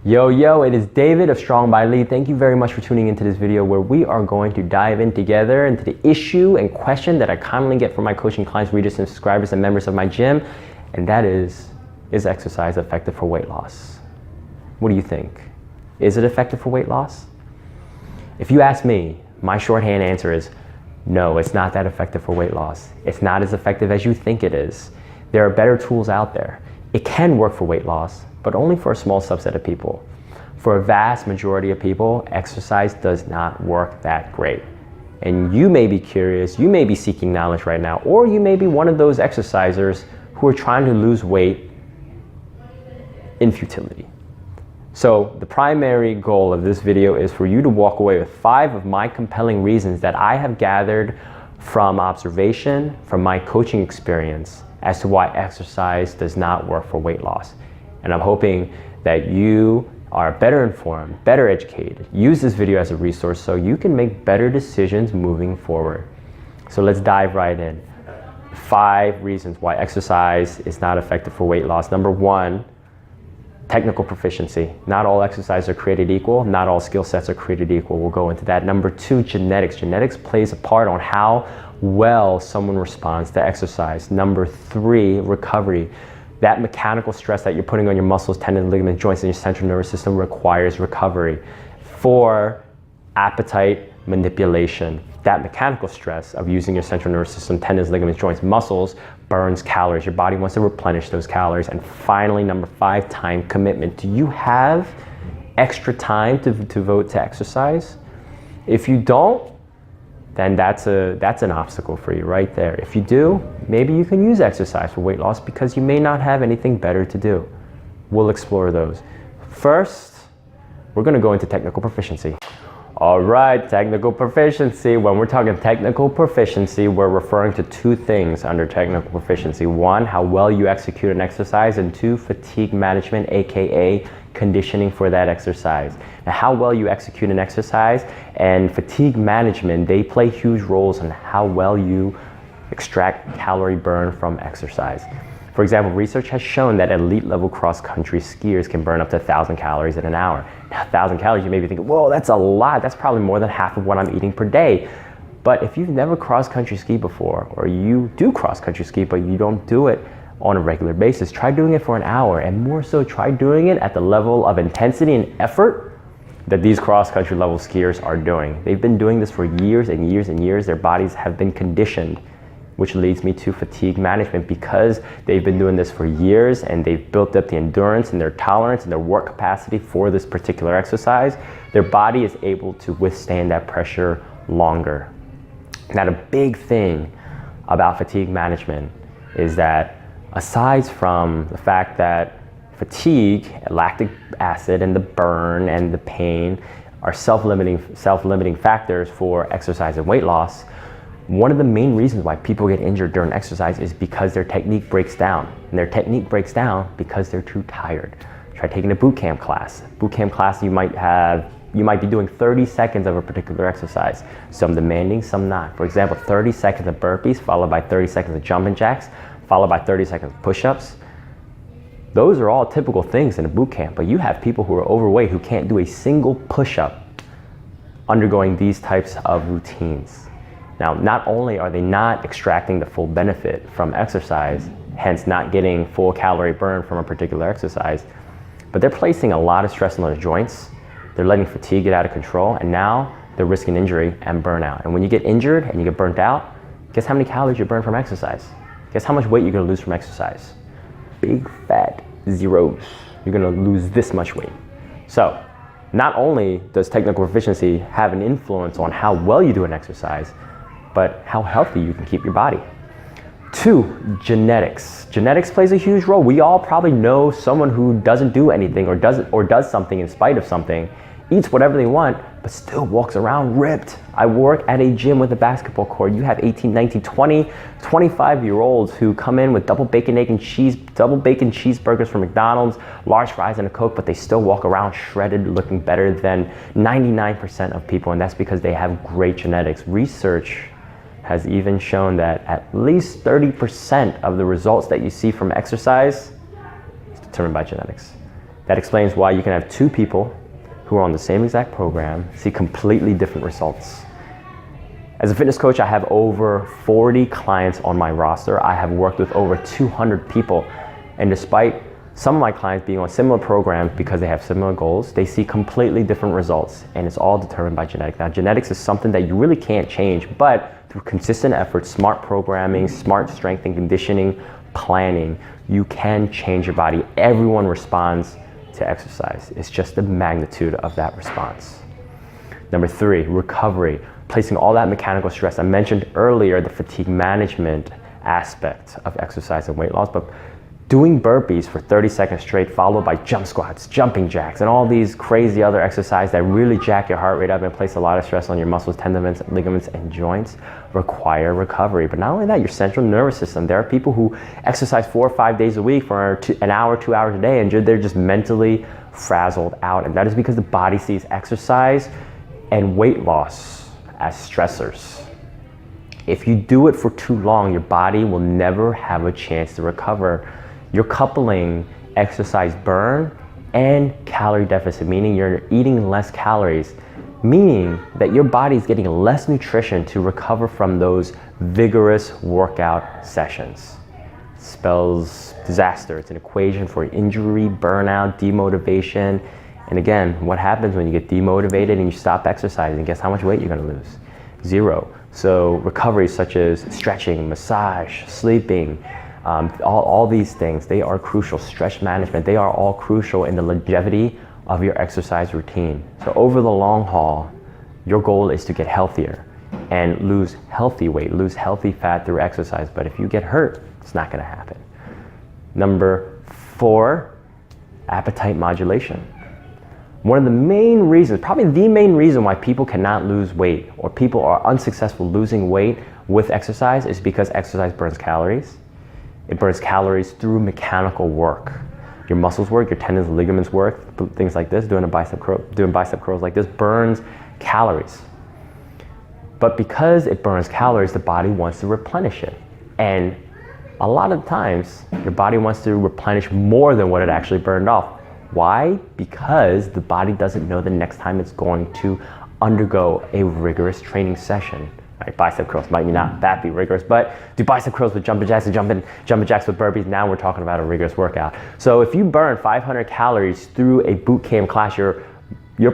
Yo, it is David of Strong by Lee. Thank you very much for tuning into this video where we are going to dive in together into the issue and question that I commonly get from my coaching clients, readers, and subscribers and members of my gym. And that is exercise effective for weight loss? What do you think? Is it effective for weight loss? If you ask me, my shorthand answer is no, it's not that effective for weight loss. It's not as effective as you think it is. There are better tools out there. It can work for weight loss, but only for a small subset of people. For a vast majority of people, exercise does not work that great. And you may be curious, you may be seeking knowledge right now, or you may be one of those exercisers who are trying to lose weight in futility. So the primary goal of this video is for you to walk away with 5 of my compelling reasons that I have gathered from observation, from my coaching experience, as to why exercise does not work for weight loss. And I'm hoping that you are better informed, better educated. Use this video as a resource so you can make better decisions moving forward. So let's dive right in. 5 reasons why exercise is not effective for weight loss. Number 1, technical proficiency. Not all exercises are created equal. Not all skill sets are created equal. We'll go into that. Number 2, genetics. Genetics plays a part on how well someone responds to exercise. Number 3, recovery. That mechanical stress that you're putting on your muscles, tendons, ligaments, joints, and your central nervous system requires recovery. 4, appetite manipulation. That mechanical stress of using your central nervous system, tendons, ligaments, joints, muscles burns calories. Your body wants to replenish those calories. And finally, number 5, time commitment. Do you have extra time to devote to exercise? If you don't, then that's an obstacle for you right there. If you do, maybe you can use exercise for weight loss because you may not have anything better to do. We'll explore those. First, we're gonna go into technical proficiency. All right, technical proficiency. When we're talking technical proficiency, we're referring to 2 things under technical proficiency. 1, how well you execute an exercise, and 2, fatigue management, AKA conditioning for that exercise. Now, how well you execute an exercise and fatigue management, they play huge roles in how well you extract calorie burn from exercise. For example, research has shown that elite level cross-country skiers can burn up to 1,000 calories in an hour. Now, 1,000 calories, you may be thinking, whoa, that's a lot. That's probably more than half of what I'm eating per day. But if you've never cross-country skied before, or you do cross-country ski, but you don't do it on a regular basis, try doing it for an hour, and more so, try doing it at the level of intensity and effort that these cross-country level skiers are doing. They've been doing this for years and years and years. Their bodies have been conditioned, which leads me to fatigue management. Because they've been doing this for years and they've built up the endurance and their tolerance and their work capacity for this particular exercise, their body is able to withstand that pressure longer. Now, the big thing about fatigue management is that aside from the fact that fatigue, lactic acid, and the burn and the pain are self-limiting factors for exercise and weight loss, one of the main reasons why people get injured during exercise is because their technique breaks down. And their technique breaks down because they're too tired. Try taking a boot camp class. Boot camp class, you might be doing 30 seconds of a particular exercise. Some demanding, some not. For example, 30 seconds of burpees followed by 30 seconds of jumping jacks, followed by 30 seconds of push-ups. Those are all typical things in a boot camp, but you have people who are overweight who can't do a single push-up undergoing these types of routines. Now, not only are they not extracting the full benefit from exercise, hence not getting full calorie burn from a particular exercise, but they're placing a lot of stress on their joints. They're letting fatigue get out of control, and now they're risking injury and burnout. And when you get injured and you get burnt out, guess how many calories you burn from exercise? Guess how much weight you're gonna lose from exercise? Big fat zeros. You're gonna lose this much weight. So, not only does technical proficiency have an influence on how well you do an exercise, but how healthy you can keep your body. 2, genetics. Genetics plays a huge role. We all probably know someone who doesn't do anything or does something in spite of something, eats whatever they want, but still walks around ripped. I work at a gym with a basketball court. You have 18, 19, 20, 25-year-olds who come in with double bacon cheeseburgers from McDonald's, large fries and a Coke, but they still walk around shredded, looking better than 99% of people, and that's because they have great genetics. Research has even shown that at least 30% of the results that you see from exercise is determined by genetics. That explains why you can have two people who are on the same exact program, see completely different results. As a fitness coach, I have over 40 clients on my roster. I have worked with over 200 people. And despite some of my clients being on similar programs because they have similar goals, they see completely different results. And it's all determined by genetics. Now, genetics is something that you really can't change, but through consistent effort, smart programming, smart strength and conditioning, planning, you can change your body. Everyone responds to exercise. It's just the magnitude of that response. Number 3, recovery. Placing all that mechanical stress. I mentioned earlier the fatigue management aspect of exercise and weight loss, but doing burpees for 30 seconds straight followed by jump squats, jumping jacks, and all these crazy other exercises that really jack your heart rate up and place a lot of stress on your muscles, tendons, ligaments, and joints require recovery. But not only that, your central nervous system. There are people who exercise 4 or 5 days a week for an hour, 2 hours a day, and they're just mentally frazzled out. And that is because the body sees exercise and weight loss as stressors. If you do it for too long, your body will never have a chance to recover. You're coupling exercise burn and calorie deficit, meaning you're eating less calories, meaning that your body is getting less nutrition to recover from those vigorous workout sessions. It spells disaster. It's an equation for injury, burnout, demotivation. And again, what happens when you get demotivated and you stop exercising? Guess how much weight you're gonna lose? 0. So recovery such as stretching, massage, sleeping, all these things, they are crucial. Stress management, they are all crucial in the longevity of your exercise routine. So over the long haul, your goal is to get healthier and lose healthy weight, lose healthy fat through exercise. But if you get hurt, it's not gonna happen. Number 4, appetite modulation. One of the main reasons, probably the main reason why people cannot lose weight or people are unsuccessful losing weight with exercise is because exercise burns calories. It burns calories through mechanical work. Your muscles work, your tendons, ligaments work, things like this, doing bicep curls like this burns calories. But because it burns calories, the body wants to replenish it. And a lot of times, your body wants to replenish more than what it actually burned off. Why? Because the body doesn't know the next time it's going to undergo a rigorous training session. Right? Bicep curls might not that be rigorous, but do bicep curls with jumping jacks and jumping jacks with burpees. Now we're talking about a rigorous workout. So if you burn 500 calories through a boot camp class, your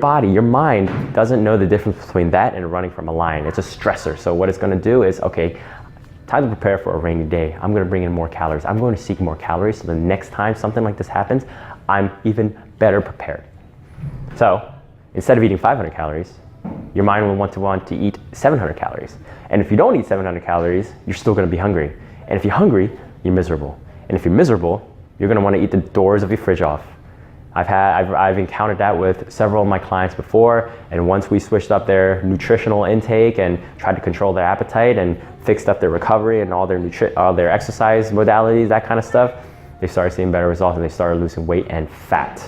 body, your mind doesn't know the difference between that and running from a lion. It's a stressor. So what it's going to do is, okay, time to prepare for a rainy day. I'm going to bring in more calories. I'm going to seek more calories so the next time something like this happens, I'm even better prepared. So instead of eating 500 calories, your mind will want to eat 700 calories. And if you don't eat 700 calories, you're still going to be hungry. And if you're hungry, you're miserable. And if you're miserable, you're going to want to eat the doors of your fridge off. I've encountered that with several of my clients before, and once we switched up their nutritional intake and tried to control their appetite and fixed up their recovery and all their exercise modalities, that kind of stuff, they started seeing better results and they started losing weight and fat.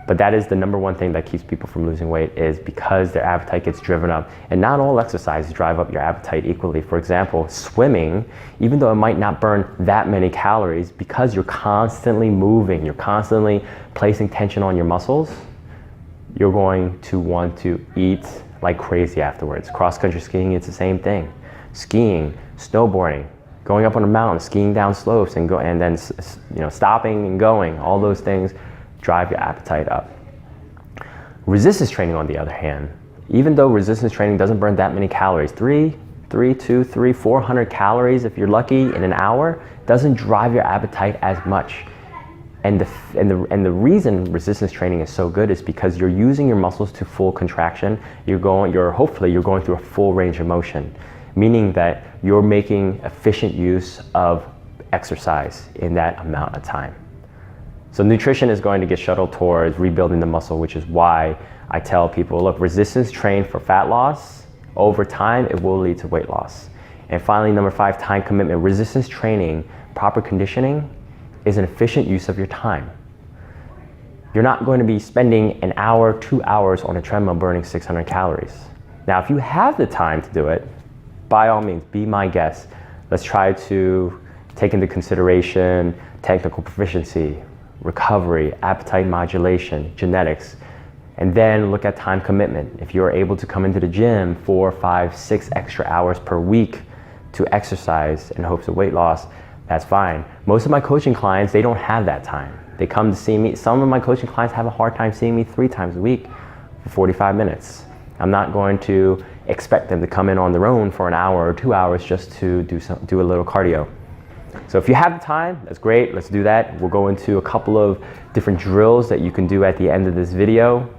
But that is the number one thing that keeps people from losing weight, is because their appetite gets driven up. And not all exercises drive up your appetite equally. For example, swimming, even though it might not burn that many calories, because you're constantly moving, you're constantly placing tension on your muscles, you're going to want to eat like crazy afterwards. Cross-country skiing, it's the same thing. Skiing, snowboarding, going up on a mountain, skiing down slopes, and then stopping and going, all those things drive your appetite up. Resistance training, on the other hand, even though resistance training doesn't burn that many calories, 400 calories if you're lucky in an hour, doesn't drive your appetite as much. And the reason resistance training is so good is because you're using your muscles to full contraction. Hopefully you're going through a full range of motion, meaning that you're making efficient use of exercise in that amount of time. So nutrition is going to get shuttled towards rebuilding the muscle, which is why I tell people, look, resistance train for fat loss. Over time, it will lead to weight loss. And finally, number 5, time commitment. Resistance training, proper conditioning, is an efficient use of your time. You're not going to be spending an hour, 2 hours on a treadmill burning 600 calories. Now, if you have the time to do it, by all means, be my guest. Let's try to take into consideration technical proficiency, recovery, appetite modulation, genetics, and then look at time commitment. If you're able to come into the gym 4, 5, 6 extra hours per week to exercise in hopes of weight loss, that's fine. Most of my coaching clients, they don't have that time. They come to see me. Some of my coaching clients have a hard time seeing me 3 times a week for 45 minutes. I'm not going to expect them to come in on their own for an hour or 2 hours just to do a little cardio. So if you have the time, that's great, let's do that. We'll go into a couple of different drills that you can do at the end of this video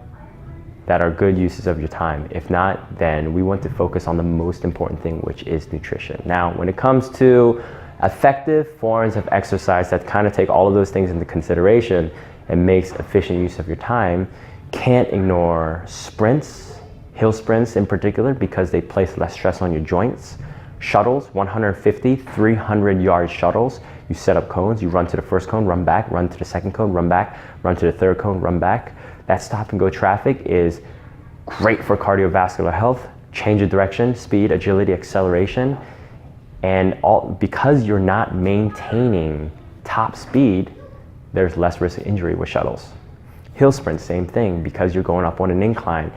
that are good uses of your time. If not, then we want to focus on the most important thing, which is nutrition. Now, when it comes to effective forms of exercise that kind of take all of those things into consideration and makes efficient use of your time, can't ignore sprints, hill sprints in particular, because they place less stress on your joints. Shuttles, 150, 300-yard shuttles. You set up cones, you run to the first cone, run back, run to the second cone, run back, run to the third cone, run back. That stop and go traffic is great for cardiovascular health, change of direction, speed, agility, acceleration, and because you're not maintaining top speed, there's less risk of injury with shuttles. Hill sprints, same thing, because you're going up on an incline,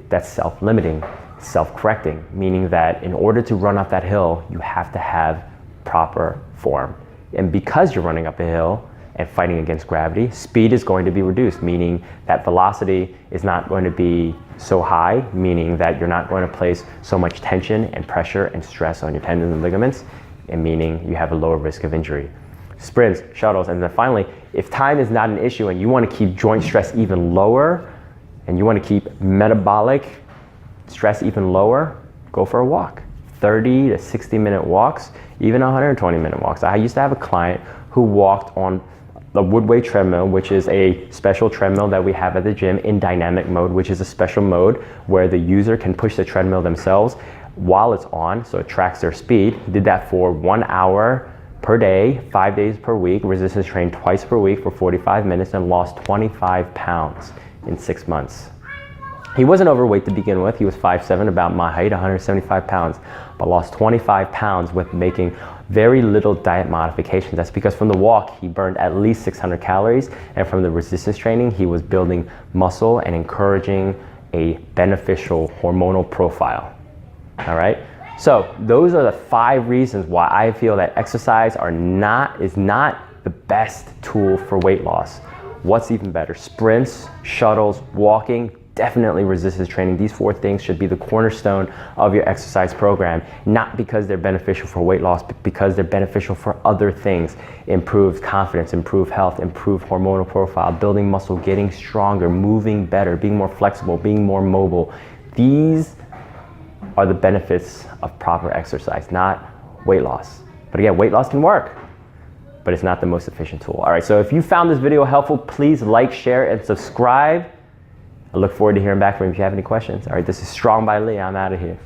that's self-limiting, self-correcting, meaning that in order to run up that hill, you have to have proper form. And because you're running up a hill and fighting against gravity, speed is going to be reduced, meaning that velocity is not going to be so high, meaning that you're not going to place so much tension and pressure and stress on your tendons and ligaments, and meaning you have a lower risk of injury. Sprints, shuttles, and then finally, if time is not an issue and you want to keep joint stress even lower, and you want to keep metabolic stress even lower, go for a walk. 30 to 60 minute walks, even 120 minute walks. I used to have a client who walked on the Woodway treadmill, which is a special treadmill that we have at the gym in dynamic mode, which is a special mode where the user can push the treadmill themselves while it's on, so it tracks their speed. He did that for 1 hour per day, 5 days per week, resistance trained twice per week for 45 minutes, and lost 25 pounds in 6 months. He wasn't overweight to begin with. He was 5'7", about my height, 175 pounds, but lost 25 pounds with making very little diet modifications. That's because from the walk, he burned at least 600 calories, and from the resistance training, he was building muscle and encouraging a beneficial hormonal profile. All right? So those are the 5 reasons why I feel that exercise is not the best tool for weight loss. What's even better? Sprints, shuttles, walking, definitely resistance training. These 4 things should be the cornerstone of your exercise program, not because they're beneficial for weight loss, but because they're beneficial for other things. Improved confidence, improved health, improved hormonal profile, building muscle, getting stronger, moving better, being more flexible, being more mobile. These are the benefits of proper exercise, not weight loss. But again, weight loss can work, but it's not the most efficient tool. All right, so if you found this video helpful, please like, share, and subscribe. I look forward to hearing back from you if you have any questions. All right, this is Strong by Lee. I'm out of here.